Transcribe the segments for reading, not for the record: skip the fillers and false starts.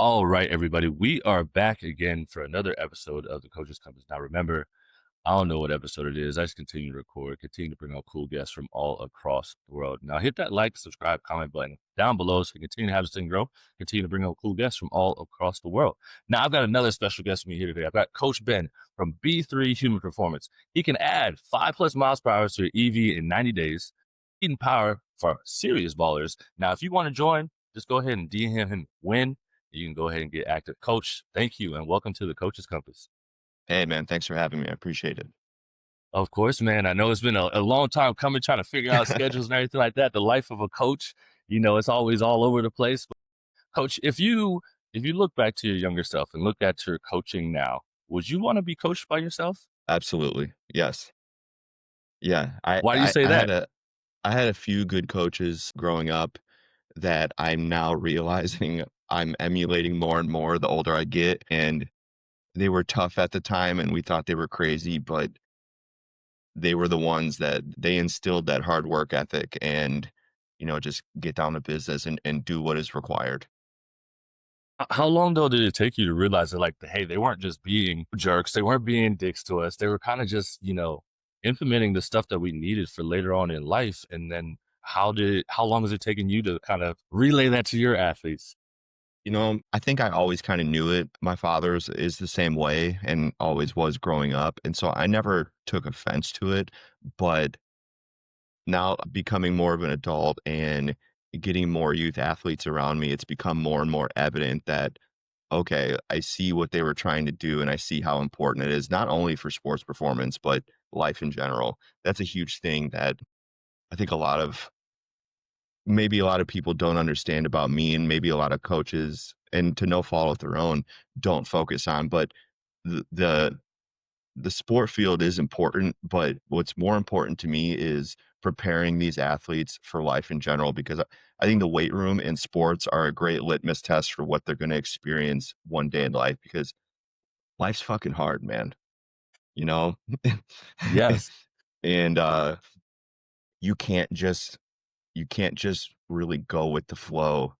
All right, everybody, we are back again for another episode of the Coaches Compass. Now, remember, I don't know what episode it is. I just continue to record, continue to bring out cool guests from all across the world. Now, hit that like, subscribe, comment button down below so we continue to have this thing grow, continue to bring out cool guests from all across the world. Now, I've got another special guest with me here today. I've got Coach Ben from B3 Human Performance. He can add 5+ miles per hour to your EV in 90 days, eating power for serious ballers. Now, if you want to join, just go ahead and DM him when. You can go ahead and get active. Coach, thank you and welcome to the Coach's Compass. Hey, man, thanks for having me. I appreciate it. Of course, man. I know it's been a long time coming, trying to figure out schedules and everything like that. The life of a coach, it's always all over the place. But coach, if you look back to your younger self and look at your coaching now, would you want to be coached by yourself? Absolutely. Yes. Yeah. I, Why do you I, say I had that? a I had a few good coaches growing up that I'm now realizing I'm emulating more and more the older I get. And they were tough at the time and we thought they were crazy, but they were the ones that they instilled that hard work ethic and, just get down to business and do what is required. How long though did it take you to realize that, like, hey, they weren't just being jerks, they weren't being dicks to us, they were kind of just, implementing the stuff that we needed for later on in life, and then how long has it taken you to kind of relay that to your athletes? I think I always kind of knew it. My father's is the same way and always was growing up. And so I never took offense to it. But now becoming more of an adult and getting more youth athletes around me, it's become more and more evident that, okay, I see what they were trying to do and I see how important it is, not only for sports performance, but life in general. That's a huge thing that I think maybe a lot of people don't understand about me, and maybe a lot of coaches, and to no fault of their own, don't focus on. But the the, the sport field is important, but what's more important to me is preparing these athletes for life in general, because I think the weight room and sports are a great litmus test for what they're going to experience one day in life, because life's fucking hard, man, you know? Yes. And you can't just you can't just really go with the flow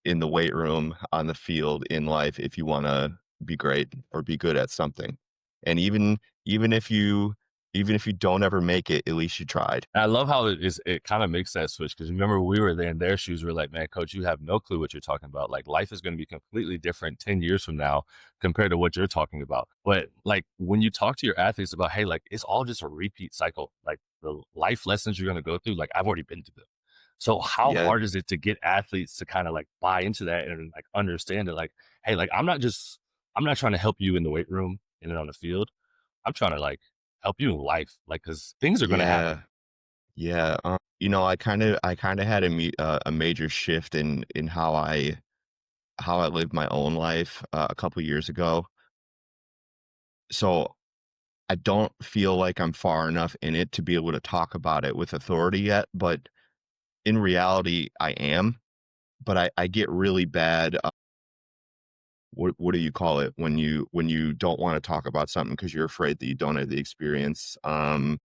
in the weight room, on the field, in life, if you wanna be great or be good at something. And even if you even if you don't ever make it, at least you tried. I love how it kind of makes that switch, because remember we were there in their shoes. We are like, man, coach, you have no clue what you're talking about. Like, life is going to be completely different 10 years from now compared to what you're talking about. But like, when you talk to your athletes about, hey, like, it's all just a repeat cycle. Like, the life lessons you're going to go through, like, I've already been through them. So how Yeah, hard is it to get athletes to kind of like buy into that and like understand it? Like, hey, like, I'm not trying to help you in the weight room and on the field. I'm trying to like help you in life, like, because things are going to yeah, happen. yeah, I kinda had a major shift in how I lived my own life, a couple years ago. So, I don't feel like I'm far enough in it to be able to talk about it with authority yet, but in reality, I am. But I get really bad, what do you call it when you don't wanna talk about something because 'cause you're afraid that you don't have the experience? It's almost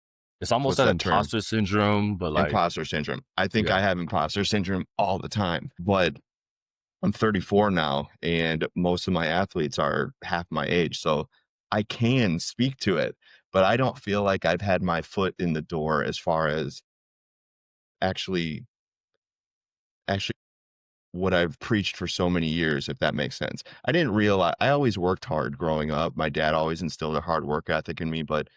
What's that that term? imposter syndrome, but like, Imposter syndrome. I think yeah. I have imposter syndrome all the time, but I'm 34 now, and most of my athletes are half my age, so I can speak to it, but I don't feel like I've had my foot in the door as far as actually actually what I've preached for so many years, if that makes sense. I didn't realize I always worked hard growing up. My dad always instilled a hard work ethic in me, but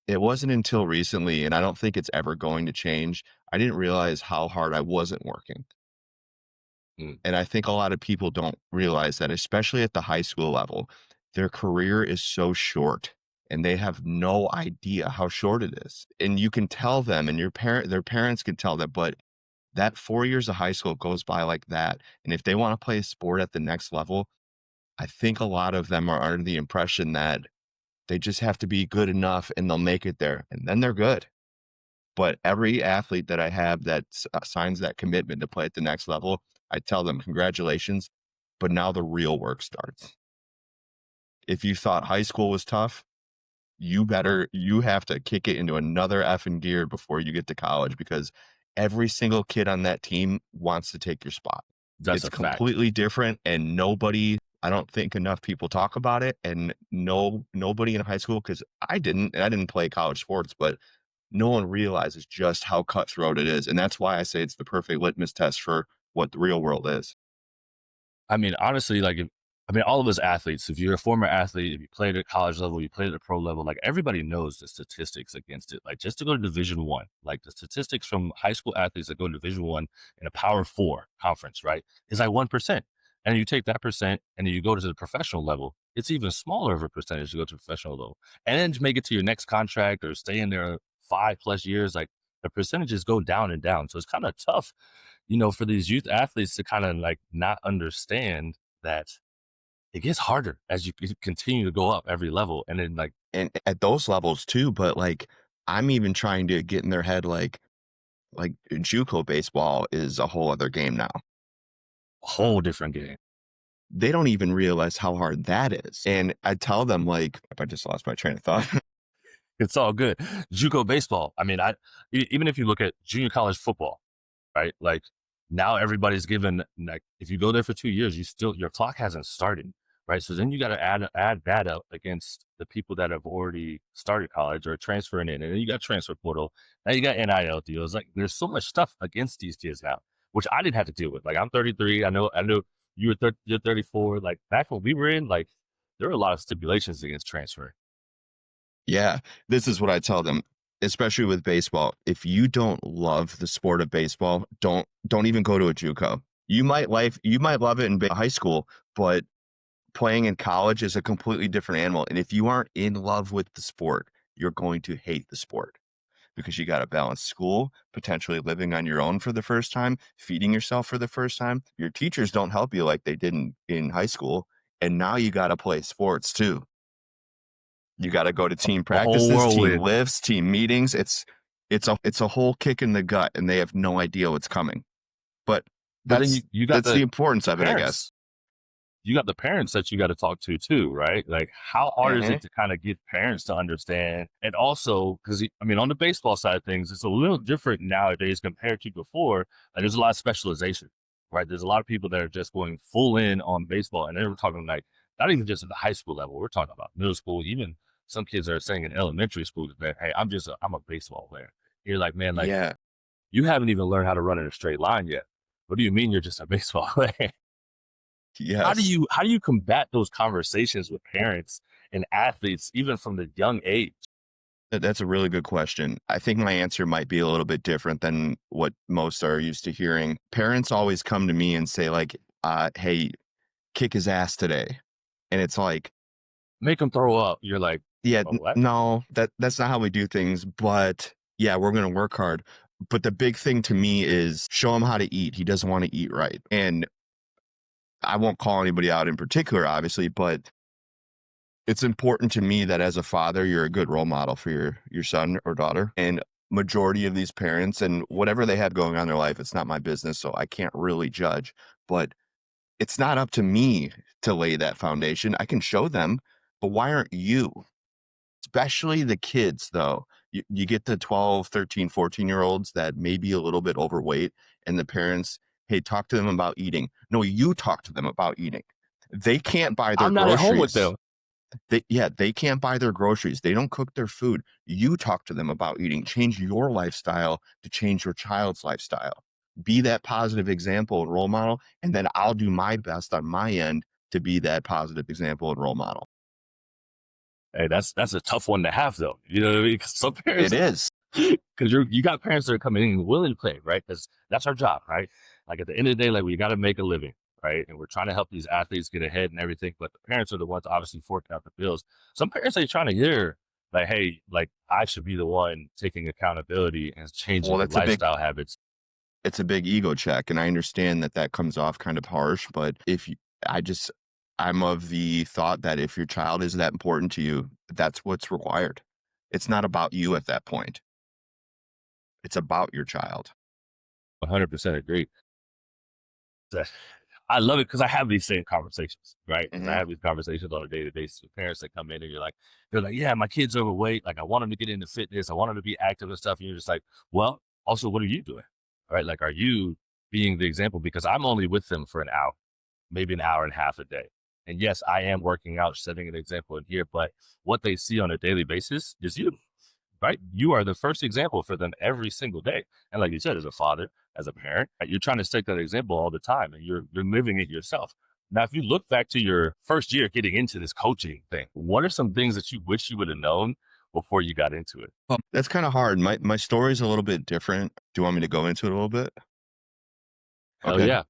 it wasn't until recently, and I don't think it's ever going to change. I didn't realize how hard I wasn't working. Mm. And I think a lot of people don't realize that, especially at the high school level. Their career is so short and they have no idea how short it is. And you can tell them, and their parents can tell them, but that 4 years of high school goes by like that. And if they want to play a sport at the next level, I think a lot of them are under the impression that they just have to be good enough and they'll make it there. And then they're good. But every athlete that I have that signs that commitment to play at the next level, I tell them, congratulations. But now the real work starts. If you thought high school was tough, you have to kick it into another effing gear before you get to college, because every single kid on that team wants to take your spot. That's It's a fact. completely different, and nobody I don't think enough people talk about it, and nobody in high school, because I didn't play college sports, but no one realizes just how cutthroat it is, and that's why I say it's the perfect litmus test for what the real world is. I mean, honestly, like, I mean, all of us athletes, if you're a former athlete, if you played at college level, you played at the pro level, like everybody knows the statistics against it. Like just to go to Division 1, like the statistics from high school athletes that go to Division 1 in a Power 4 conference, right, is like 1%. And you take that percent and then you go to the professional level, it's even smaller of a percentage to go to professional level. And then to make it to your next contract or stay in there 5+ years, like the percentages go down and down. So it's kind of tough, for these youth athletes to kind of like not understand that it gets harder as you continue to go up every level. And then like And at those levels too, but, like, I'm even trying to get in their head, like, JUCO baseball is a whole other game now. a whole different game. They don't even realize how hard that is, and I tell them, like I just lost my train of thought. It's all good. JUCO baseball. I mean, even if you look at junior college football, right? Like now everybody's given, like if you go there for 2 years, your clock hasn't started, right? So then you got to add that up against the people that have already started college or transferring in, and then you got transfer portal. Now you got NIL deals. Like there's so much stuff against these kids now, which I didn't have to deal with. Like I'm 33. I know you're 34. Like back when we were in, like there were a lot of stipulations against transfer. Yeah, this is what I tell them, especially with baseball. If you don't love the sport of baseball, don't even go to a JUCO. You might love it in high school, but playing in college is a completely different animal. And if you aren't in love with the sport, you're going to hate the sport because you got to balance school, potentially living on your own for the first time, feeding yourself for the first time. Your teachers don't help you like they did in high school. And now you got to play sports too. You gotta go to team A whole practices, team whirlwind. lifts, team meetings. It's a whole kick in the gut, and they have no idea what's coming. But But then you got that's the the importance of it, I guess. parents. You got the parents that you got to talk to too, right? Like, how hard is Mhm. it to kind of get parents to understand? And also, because I mean, on the baseball side of things, it's a little different nowadays compared to before. Like, there's a lot of specialization, right? There's a lot of people that are just going full in on baseball, and then we're talking like not even just at the high school level. We're talking about middle school. Even some kids are saying in elementary school that, hey, I'm a baseball player. You're like, man, like Yeah. you haven't even learned how to run in a straight line yet. What do you mean you're just a baseball player? How do Yes. you how do you combat those conversations with parents and athletes even from the young age? That's a really good question. I think my answer might be a little bit different than what most are used to hearing. Parents always come to me and say, like, "Hey, kick his ass today." And it's like, Make them throw up. You're like, "Yeah, "Oh, what?" no, that's not how we do things, but yeah, we're gonna work hard." But the big thing to me is show him how to eat. He doesn't wanna eat right, and I won't call anybody out in particular, obviously, but it's important to me that as a father, you're a good role model for your son or daughter. And majority of these parents and whatever they have going on in their life, it's not my business, so I can't really judge. But it's not up to me to lay that foundation. I can show them, but why aren't you? Especially the kids, though. You get the 12, 13, 14 year olds that may be a little bit overweight, and the parents, hey, talk to them about eating. No, you talk to them about eating. They can't buy their I'm not at home with groceries. them. They can't buy their groceries. They don't cook their food. You talk to them about eating. Change your lifestyle to change your child's lifestyle. Be that positive example and role model, and then I'll do my best on my end to be that positive example and role model. Hey, that's a tough one to have though. You know what I mean? 'Cause some It parents, is. because you got parents that are coming in willing to play, right? Because that's our job, right? Like at the end of the day, like we got to make a living, right? And we're trying to help these athletes get ahead and everything. But the parents are the ones obviously forking out the bills. Some parents ain't trying to hear like, hey, like I should be the one taking accountability and Well, changing the lifestyle habits. it's a big ego check, and I understand that that comes off kind of harsh, but if you I just I'm of the thought that if your child is that important to you, that's what's required. It's not about you at that point. It's about your child. 100% agree. That I love it because I have these same conversations, right? Because I Mhm. have these conversations on a daily basis with parents that come in and they're like, yeah, my kid's overweight. Like, I want him to get into fitness. I want him to be active and stuff. And you're just like, well, also, what are you doing? Right? Like, are you being the example because I'm only with them for an hour, maybe an hour and a half a day. And yes, I am working out, setting an example in here, but what they see on a daily basis is you, right? You are the first example for them every single day. And like you said, as a father, as a parent, right, you're trying to set that example all the time and you're living it yourself. Now, if you look back to your first year getting into this coaching thing, what are some things that you wish you would have known before you got into it? That's kinda hard. My story is a little bit different. Do you want me to go into it a little bit? Hell Okay. yeah.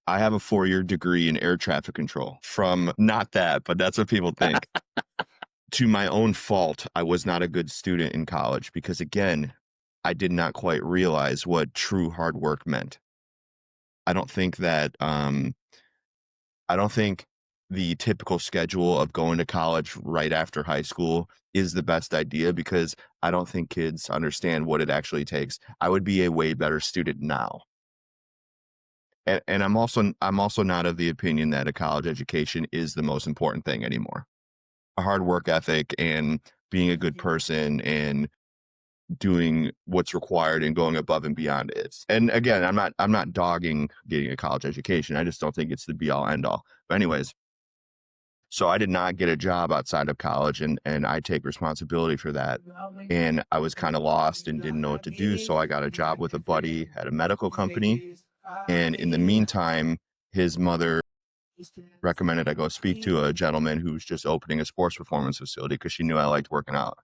I have a 4-year degree in air traffic control from not that, but that's what people think. To my own fault, I was not a good student in college because, again, I did not quite realize what true hard work meant. I don't think that, I don't think the typical schedule of going to college right after high school is the best idea because I don't think kids understand what it actually takes. I would be a way better student now. And I'm also not of the opinion that a college education is the most important thing anymore. A hard work ethic and being a good person and doing what's required and going above and beyond is. And again, I'm not dogging getting a college education. I just don't think it's the be all end all. But anyways, so I did not get a job outside of college and I take responsibility for that. And I was kind of lost and didn't know what to do. So I got a job with a buddy at a medical company. And in the meantime, his mother recommended I go speak to a gentleman who's just opening a sports performance facility because she knew I liked working out.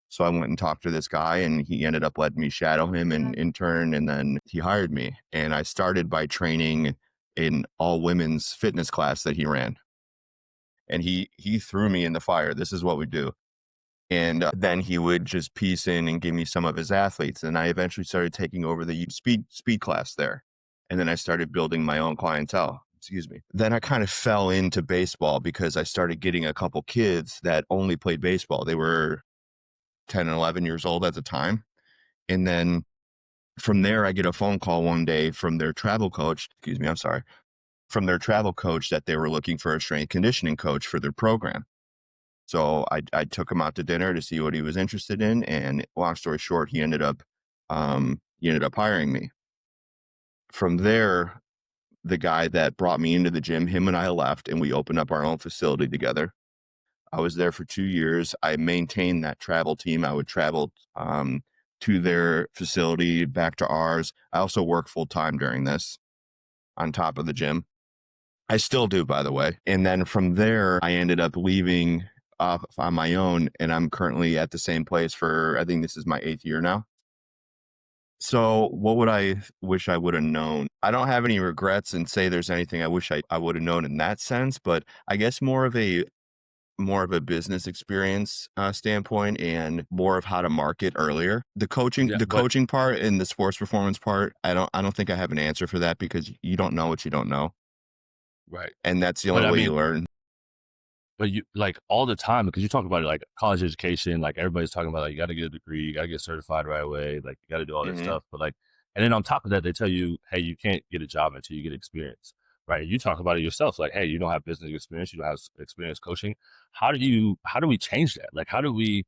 So I went and talked to this guy, and he ended up letting me shadow him and intern, and then he hired me. And I started by training in all women's fitness class that he ran. And he threw me in the fire. This is what we do. And then he would just piece in and give me some of his athletes. And I eventually started taking over the speed class there. And then I started building my own clientele. Excuse me. Then I kind of fell into baseball because I started getting a couple kids that only played baseball. They were 10 and 11 years old at the time. And then from there, I get a phone call one day from their travel coach. Excuse me. I'm sorry. From their travel coach that they were looking for a strength conditioning coach for their program. So I took him out to dinner to see what he was interested in, and long story short, he ended up hiring me. From there, the guy that brought me into the gym, him and I left, and we opened up our own facility together. I was there for 2 years. I maintained that travel team. I would travel to their facility, back to ours. I also work full time during this on top of the gym. I still do, by the way. And then from there, I ended up leaving off on my own, and I'm currently at the same place for, I think this is my 8th year now. So, what would I wish I would have known? I don't have any regrets and say there's anything I wish I would have known in that sense, but I guess more of a business experience standpoint and more of how to market earlier. The coaching Yeah, the but coaching part and the sports performance part, I don't think I have an answer for that because you don't know what you don't know, right. and that's the But only I way you mean, learn. but you like all the time because you talk about it like college education, like everybody's talking about like you got to get a degree, you got to get certified right away, like you got to do all this Mhm. stuff. But like, and then on top of that, they tell you, hey, you can't get a job until you get experience, right? You talk about it yourself, like, hey, you don't have business experience, you don't have experience coaching. How do we change that? Like, how do we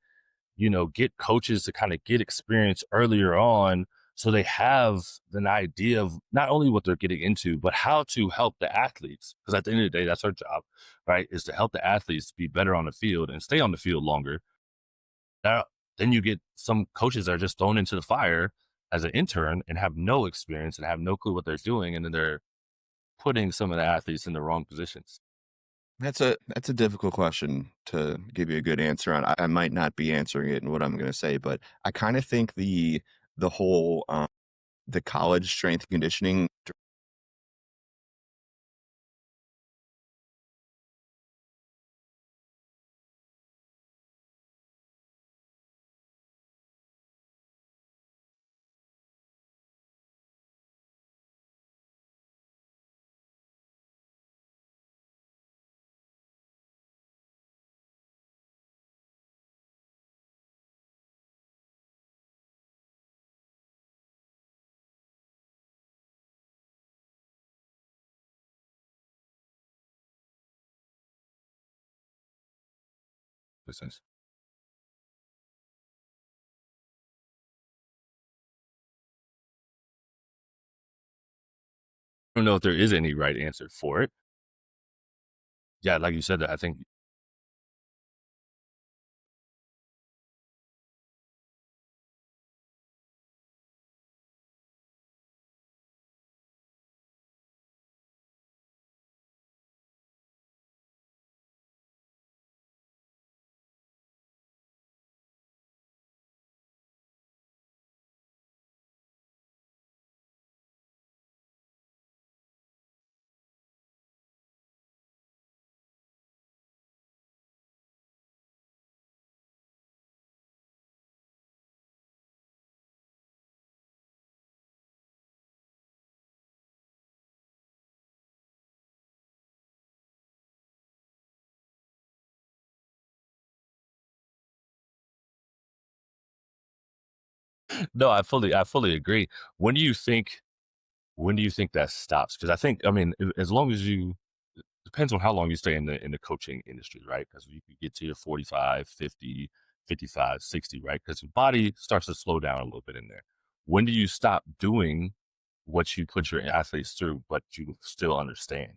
get coaches to kind of get experience earlier on so they have an idea of not only what they're getting into, but how to help the athletes. Because at the end of the day, that's our job, right? Is to help the athletes be better on the field and stay on the field longer. Now, then you get some coaches that are just thrown into the fire as an intern and have no experience and have no clue what they're doing. And then they're putting some of the athletes in the wrong positions. That's a difficult question to give you a good answer on. I might not be answering it in what I'm gonna say, but I kinda think the whole, the college strength conditioning Business. don't know if there is any right answer for it. Yeah, like you said, that I think no, I fully agree. When do you think when do you think that stops? Because I think, I mean, as long as you depends on how long you stay in the coaching industry, right? Because you could get to your 45, 50, 55, 60, right? Because your body starts to slow down a little bit in there. When do you stop doing what you put your athletes through, but you still understand?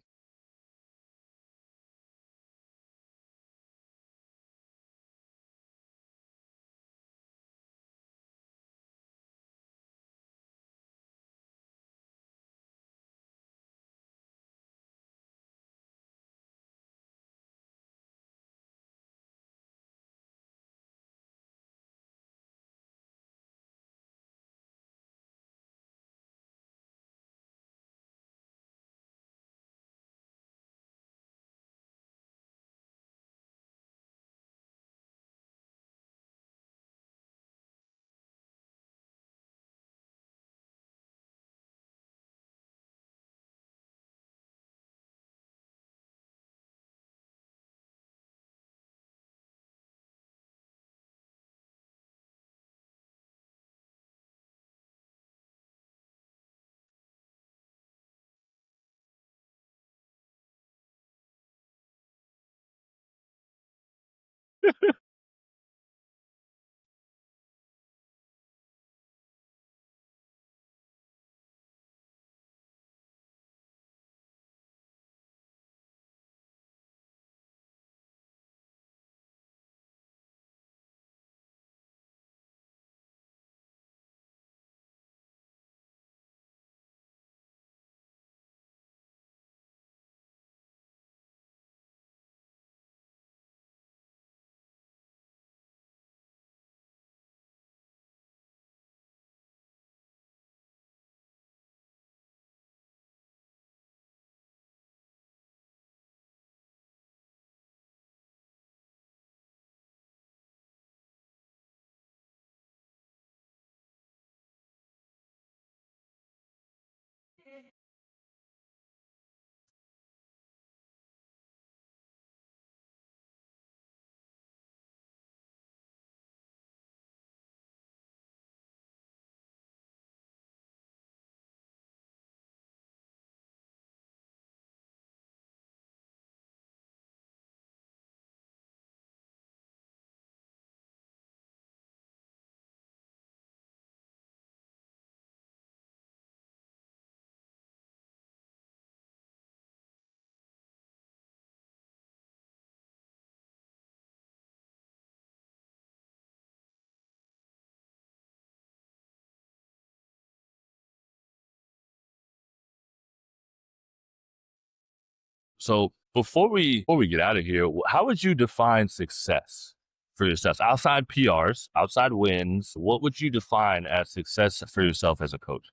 So before we get out of here, how would you define success for yourself outside PRs, outside wins? What would you define as success for yourself as a coach?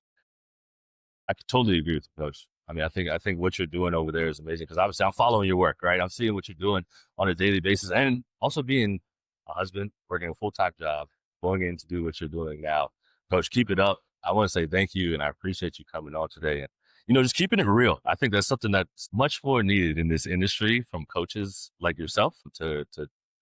I totally agree with you, Coach. I mean, I think what you're doing over there is amazing because obviously I'm following your work, right? I'm seeing what you're doing on a daily basis, and also being a husband, working a full time job, going in to do what you're doing now. Coach, keep it up. I want to say thank you, and I appreciate you coming on today. And just keeping it real. I think that's something that's much more needed in this industry from coaches like yourself to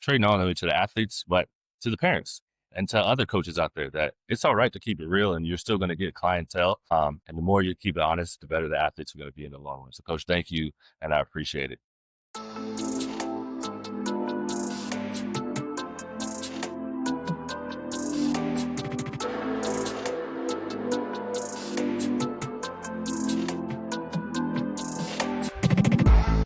train not only to the athletes but to the parents and tell other coaches out there that it's all right to keep it real and you're still going to get clientele. And the more you keep it honest, the better the athletes are going to be in the long run. So, Coach, thank you, and I appreciate it.